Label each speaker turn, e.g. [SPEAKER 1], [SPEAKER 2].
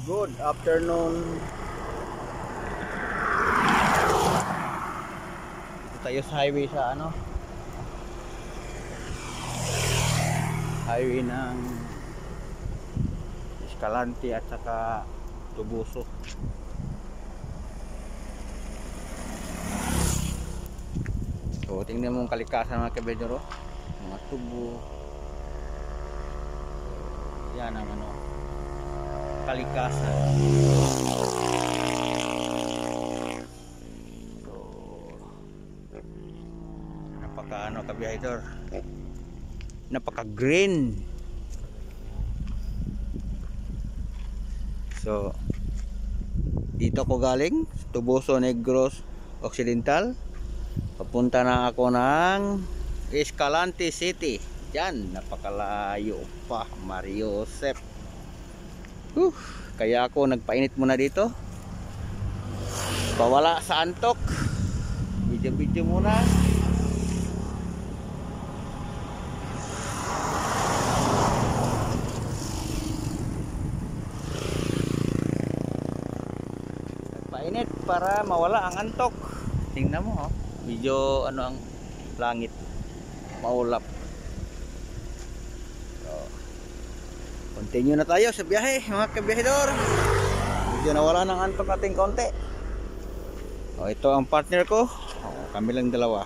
[SPEAKER 1] Good afternoon. Dito tayo sa highway sa highway ng Escalante at saka Tubuso. So tingnan mo ang kalikasan mga kabedoro, mga tubo. Yan ang kalikasan. So napaka kabihedor, napaka green. So dito ko galing Tubuso Negros Occidental, papunta na ako ng Escalante City. Diyan, napakalayo pa, Mario Josep. Kaya ako nagpainit muna dito, pawala sa antok, video muna. Nagpainit para mawala ang antok. Tingnan mo, medyo ang langit, maulap. Continue na tayo sa biyahe mga kabiyahedor. Medyo nawala ng antok ating konti. Ito ang partner ko. Kami lang dalawa.